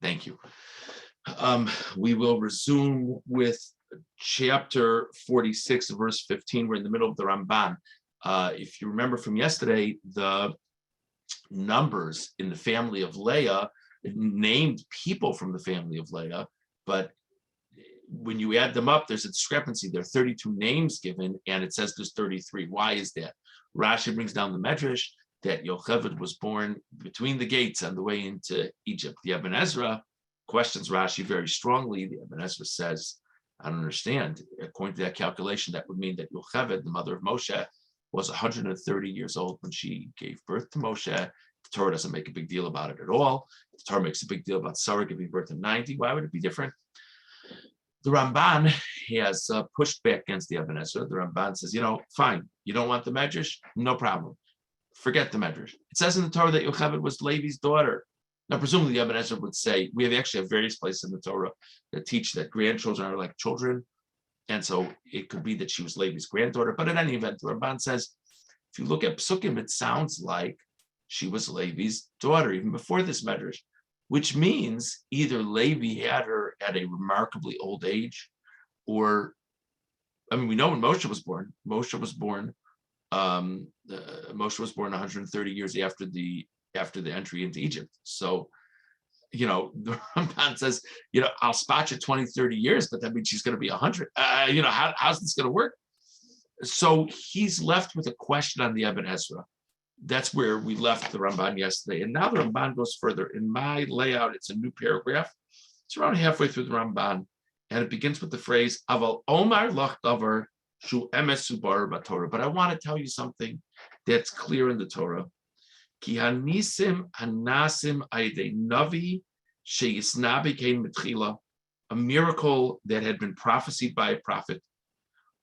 Thank you. We will resume with chapter 46, verse 15. We're in the middle of the Ramban. If you remember from yesterday, the numbers in the family of Leah named people from the family of Leah, but when you add them up, there's a discrepancy. There are 32 names given, and it says there's 33. Why is that? Rashi brings down the Medrash that Yocheved was born between the gates on the way into Egypt. The Ibn Ezra questions Rashi very strongly. The Ibn Ezra says, I don't understand. According to that calculation, that would mean that Yocheved, the mother of Moshe, was 130 years old when she gave birth to Moshe. The Torah doesn't make a big deal about it at all. The Torah makes a big deal about Sarah giving birth at 90. Why would it be different? The Ramban has pushed back against the Ibn Ezra. The Ramban says, fine, you don't want the Medrash? No problem. Forget the Medrash. It says in the Torah that Yocheved was Levi's daughter. Now, presumably, the Ibn Ezra would say, we actually have various places in the Torah that teach that grandchildren are like children. And so it could be that she was Levi's granddaughter. But in any event, the Ramban says, if you look at Psukim, it sounds like she was Levi's daughter, even before this Medrash, which means either Levi had her at a remarkably old age, or, we know when Moshe was born. Moshe was born 130 years after the entry into Egypt. So, the Ramban says, I'll spot you 20, 30 years, but that means she's going to be 100. How's this going to work? So he's left with a question on the Ibn Ezra. That's where we left the Ramban yesterday. And now the Ramban goes further. In my layout, it's a new paragraph. It's around halfway through the Ramban. And it begins with the phrase, Aval Omar Lach Davar Shu Emes Subar Batorah. But I want to tell you something that's clear in the Torah. Ki hanisim hanasim aidei navi sheyisna became mitchila, a miracle that had been prophesied by a prophet.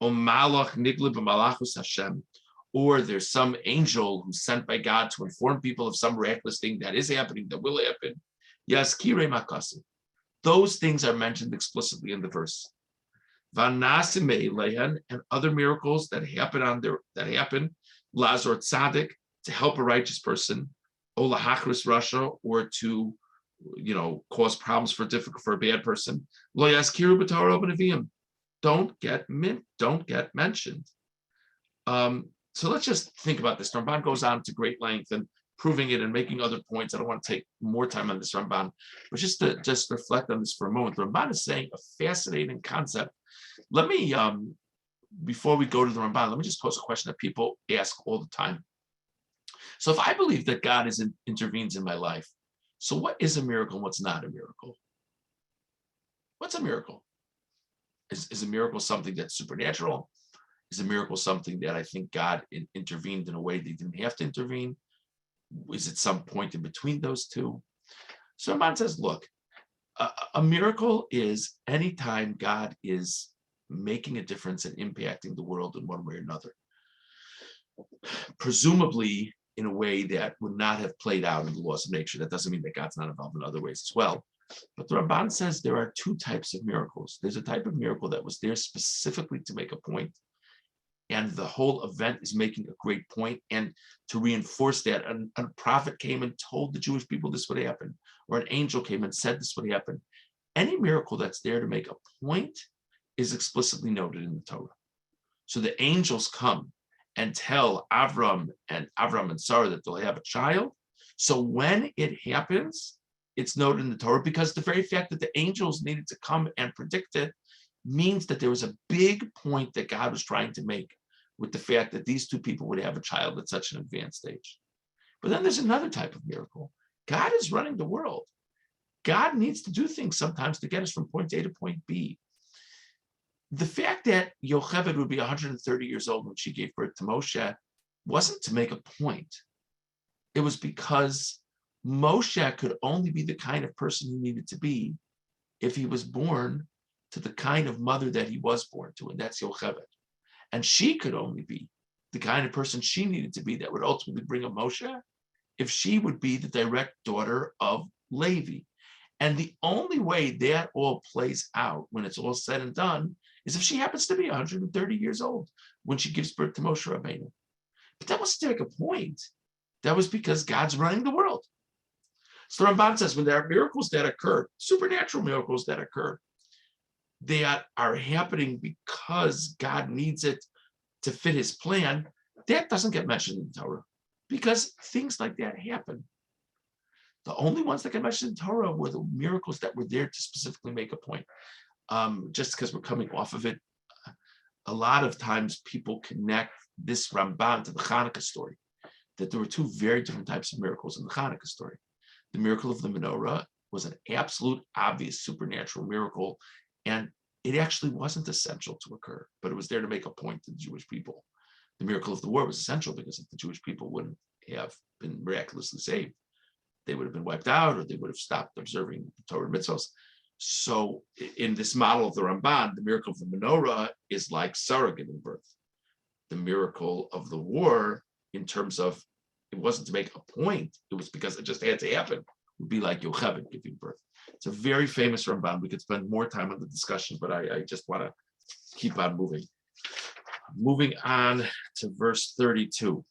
O malach nigla b'malachus Hashem, or there's some angel who's sent by God to inform people of some miraculous thing that is happening, that will happen. Yaskire makasim. Those things are mentioned explicitly in the verse. Vanasime lehen, and other miracles that happen, Lazar Tzaddik, to help a righteous person, Ola Hachris Russia, or to cause problems for a bad person. Lo yaskiru b'Torah b'Neviim, don't get mentioned. So let's just think about this. Ramban goes on to great length and proving it and making other points. I don't want to take more time on this Ramban, but just to reflect on this for a moment. Ramban is saying a fascinating concept. Let me, before we go to the Ramban, let me just pose a question that people ask all the time. So if I believe that God intervenes in my life, so what is a miracle and what's not a miracle? What's a miracle? Is a miracle something that's supernatural? Is a miracle something that I think God intervened in a way that he didn't have to intervene? Is it some point in between those two? So Ramban says, look, a miracle is anytime God is making a difference and impacting the world in one way or another. Presumably in a way that would not have played out in the laws of nature. That doesn't mean that God's not involved in other ways as well. But the Ramban says there are two types of miracles. There's a type of miracle that was there specifically to make a point, and the whole event is making a great point. And to reinforce that, a prophet came and told the Jewish people this would happen, or an angel came and said this would happen. Any miracle that's there to make a point is explicitly noted in the Torah. So the angels come and tell Avram and Sarah that they'll have a child. So when it happens, it's noted in the Torah, because the very fact that the angels needed to come and predict it means that there was a big point that God was trying to make with the fact that these two people would have a child at such an advanced stage. But then there's another type of miracle. God is running the world. God needs to do things sometimes to get us from point A to point B. The fact that Yocheved would be 130 years old when she gave birth to Moshe wasn't to make a point. It was because Moshe could only be the kind of person he needed to be if he was born to the kind of mother that he was born to, and that's Yocheved. And she could only be the kind of person she needed to be that would ultimately bring a Moshe if she would be the direct daughter of Levi. And the only way that all plays out when it's all said and done is if she happens to be 130 years old when she gives birth to Moshe Rabbeinu. But that wasn't to make a point. That was because God's running the world. So the Ramban says when there are miracles that occur, supernatural miracles that occur, they are happening because God needs it to fit his plan. That doesn't get mentioned in the Torah because things like that happen. The only ones that get mentioned in Torah were the miracles that were there to specifically make a point. Just because we're coming off of it, a lot of times people connect this Ramban to the Hanukkah story, that there were two very different types of miracles in the Hanukkah story. The miracle of the Menorah was an absolute, obvious supernatural miracle, and it actually wasn't essential to occur, but it was there to make a point to the Jewish people. The miracle of the war was essential because if the Jewish people wouldn't have been miraculously saved, they would have been wiped out or they would have stopped observing the Torah mitzvahs. So in this model of the Ramban, the miracle of the Menorah is like Sarah giving birth. The miracle of the war, in terms of it wasn't to make a point, it was because it just had to happen, would be like Yocheved giving birth. It's a very famous Ramban. We could spend more time on the discussion, but I just want to keep on moving. Moving on to verse 32.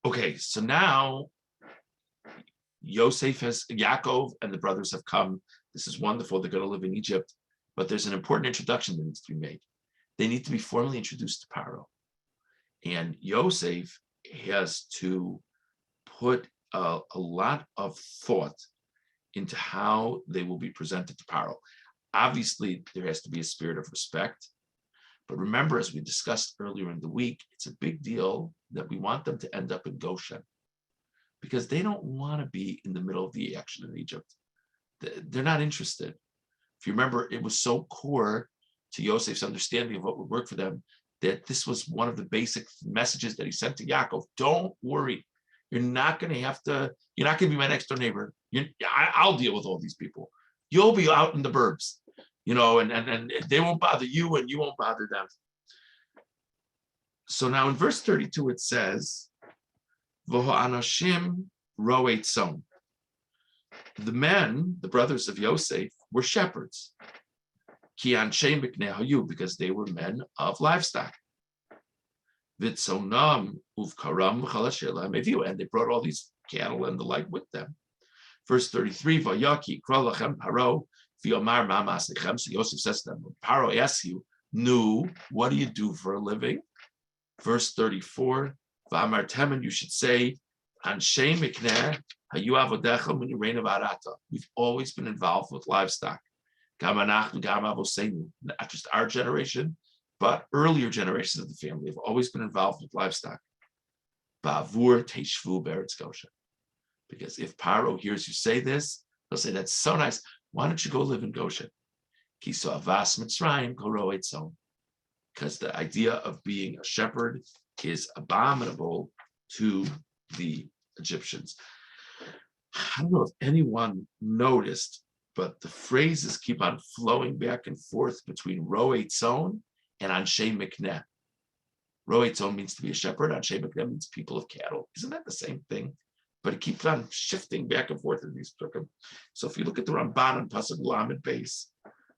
Okay, so now Yaakov and the brothers have come. This is wonderful. They're going to live in Egypt, but there's an important introduction that needs to be made. They need to be formally introduced to Paro. And Yosef has to put a lot of thought into how they will be presented to Paro. Obviously, there has to be a spirit of respect. But remember, as we discussed earlier in the week, it's a big deal that we want them to end up in Goshen because they don't want to be in the middle of the action in Egypt. They're not interested. If you remember, it was so core to Yosef's understanding of what would work for them that this was one of the basic messages that he sent to Yaakov. Don't worry. You're not going to be my next door neighbor. I'll deal with all these people. You'll be out in the burbs, and they won't bother you and you won't bother them. So now in verse 32, it says, V'ho'anashim ro'ei tzon. The men, the brothers of Yosef, were shepherds. Ki anshe mikneh hayu, because they were men of livestock. V'tzonam uvkaram v'chalasher lahem eviu, and they brought all these cattle and the like with them. Verse 33, Vayaki kra lachem paro v'yomar ma ma'asechem. So Yosef says to them, when Paro asks you, "Nu, what do you do for a living?" Verse 34, V'amartem, and you should say, Anshe mikneh hayu avodecha min reina v'arata. We've always been involved with livestock. Gam anachnu gam avosenu. Not just our generation, but earlier generations of the family have always been involved with livestock. Ba'avur teishvu be'eretz Goshen. Because if Paro hears you say this, he'll say, that's so nice. Why don't you go live in Goshen? Kiso avas mitzrayim kol ro'ei tzon. Because the idea of being a shepherd is abominable to the Egyptians. I don't know if anyone noticed, but the phrases keep on flowing back and forth between ro'ei tzon and anshe mikneh. Ro'ei tzon means to be a shepherd. Anshe mikneh means people of cattle. Isn't that the same thing? But it keeps on shifting back and forth in these psukim. So if you look at the Ramban on Pasuk Lamed Beis,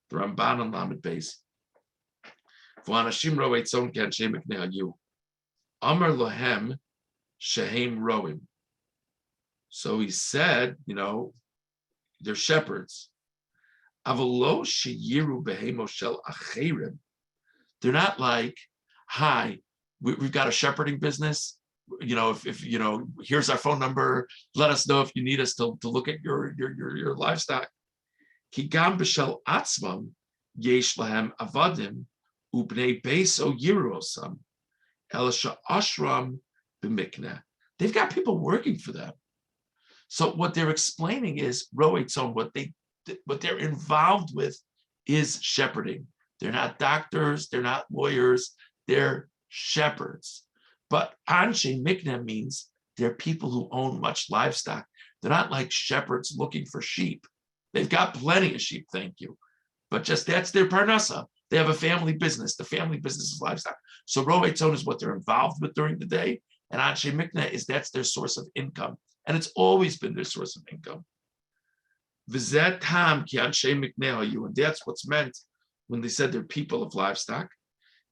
the Ramban on Lamed Beis, V'anashim ro'ei tzon k'anshe mikneh hayu. Amar lohem shehem ro'im. So he said, they're shepherds. Avalo sheyiru behemo shel acherim. They're not like, hi, we've got a shepherding business. If here's our phone number. Let us know if you need us to look at your livestock. Ki gam b'shel atzmam yesh lahem avadim ubnei beis o yiru osam elisha ashram b'mikneh. They've got people working for them. So what they're explaining is ro'ei tzon. What they're involved with is shepherding. They're not doctors. They're not lawyers. They're shepherds. But anshe mikneh means they're people who own much livestock. They're not like shepherds looking for sheep. They've got plenty of sheep, thank you. But just that's their parnasa. They have a family business. The family business is livestock. So ro'ei tzon is what they're involved with during the day. And anshe mikneh that's their source of income. And it's always been their source of income. V'zeh tam ki anshe mikneh hayu. And that's what's meant when they said they're people of livestock.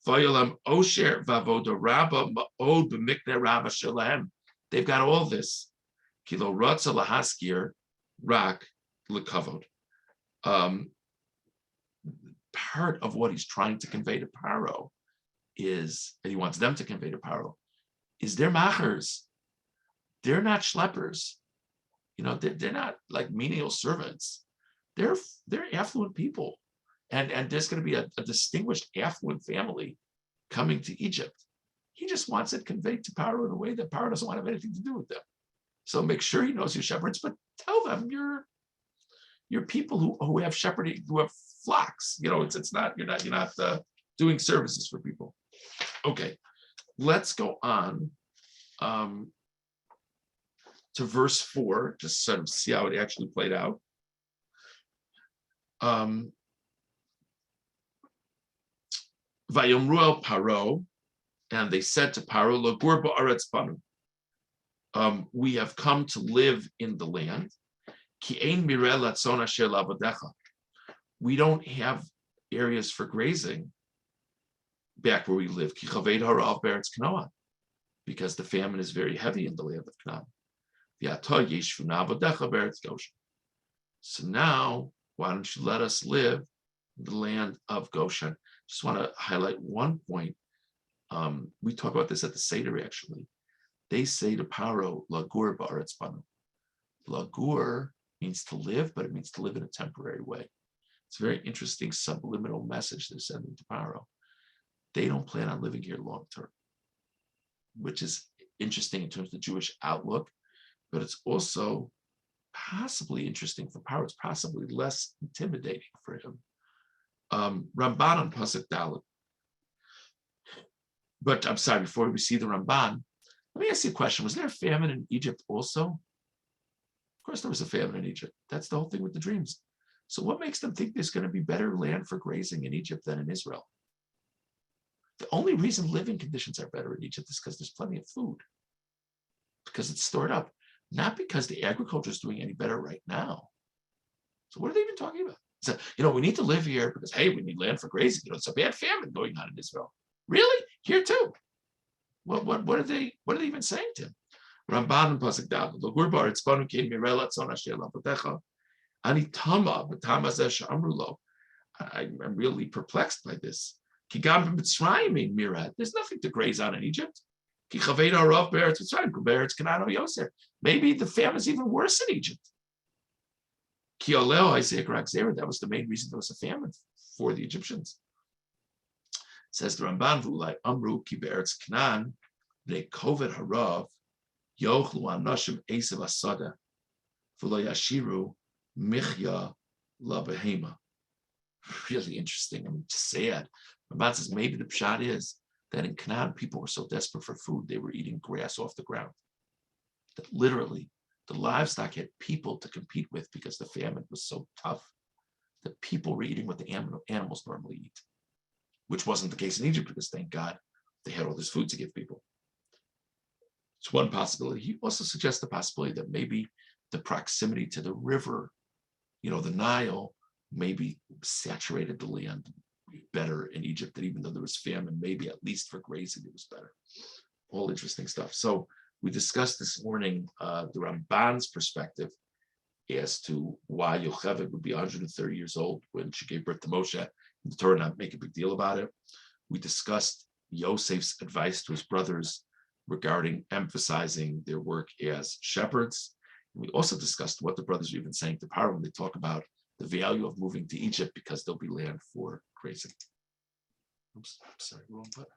Vayolam osher vavoda rabba ma'od b'mikneh rabba shelahem. They've got all this. Kilo Ratza Lahaskir Rak Lekavod. Part of what he's trying to convey to Paro is, and he wants them to convey to Paro, is they're machers. They're not schleppers. They're not like menial servants. They're affluent people. And there's going to be a distinguished affluent family coming to Egypt. He just wants it conveyed to Paro in a way that Paro doesn't want to have anything to do with them. So make sure he knows your shepherds, but tell them you're people who have shepherding, who have flocks. It's not, you're not doing services for people. Okay, let's go on to verse 4, just sort of see how it actually played out. Vayomru el Paro, and they said to Paro, Lagur ba'aretz banu. We have come to live in the land. Ki ein mireh latzon asher la'avodecha. We don't have areas for grazing back where we live. Ki chaved harav be'eretz Canaan, because the famine is very heavy in the land of Canaan. V'ata yeshvu na'avodecha be'eretz Goshen. So now, why don't you let us live in the land of Goshen? Just want to highlight one point. We talk about this at the Seder, actually. They say to Paro, Lagur ba'aretz banu. Lagur means to live, but it means to live in a temporary way. It's a very interesting subliminal message they're sending to Paro. They don't plan on living here long term, which is interesting in terms of the Jewish outlook, but it's also possibly interesting for Paro. It's possibly less intimidating for him. Ramban on Pasuk Dalet. But I'm sorry, before we see the Ramban, let me ask you a question. Was there a famine in Egypt also? Of course there was a famine in Egypt. That's the whole thing with the dreams. So what makes them think there's going to be better land for grazing in Egypt than in Israel? The only reason living conditions are better in Egypt is because there's plenty of food, because it's stored up, not because the agriculture is doing any better right now. So what are they even talking about? So, we need to live here because, hey, we need land for grazing. It's a bad famine going on in Israel. Really? Here too? What are they even saying to him? Ramban and Pasuk Dalet. Lagur ba'aretz banu ki ein mireh latzon asher la'avodecha. Ani tama b'tama zeh she'amru lo. I'm really perplexed by this. Ki gam b'Mitzrayim ein mireh. There's nothing to graze on in Egypt. Ki chaved harav be'eretz Mitzrayim be'eretz Canaan Yosef. Maybe the famine is even worse in Egypt. Ki oleo Isaac Rakzera. That was the main reason there was a famine for the Egyptians. Says the Ramban, V'ulai amru ki be'eretz Canaan they kovet harav yochlu anashim esav asada v'lo yashiru michya labehema. Really interesting. Just sad. Ramban says maybe the pshat is that in Canaan people were so desperate for food they were eating grass off the ground. That literally the livestock had people to compete with because the famine was so tough that people were eating what the animals normally eat, which wasn't the case in Egypt because thank God they had all this food to give people. It's one possibility. He also suggests the possibility that maybe the proximity to the river, the Nile, maybe saturated the land better in Egypt, that even though there was famine, maybe at least for grazing it was better. All interesting stuff. So we discussed this morning the Ramban's perspective as to why Yocheved would be 130 years old when she gave birth to Moshe. The Torah not make a big deal about it. We discussed Yosef's advice to his brothers regarding emphasizing their work as shepherds. And we also discussed what the brothers are even saying to Paro when they talk about the value of moving to Egypt because there'll be land for grazing. Oops, sorry, wrong button.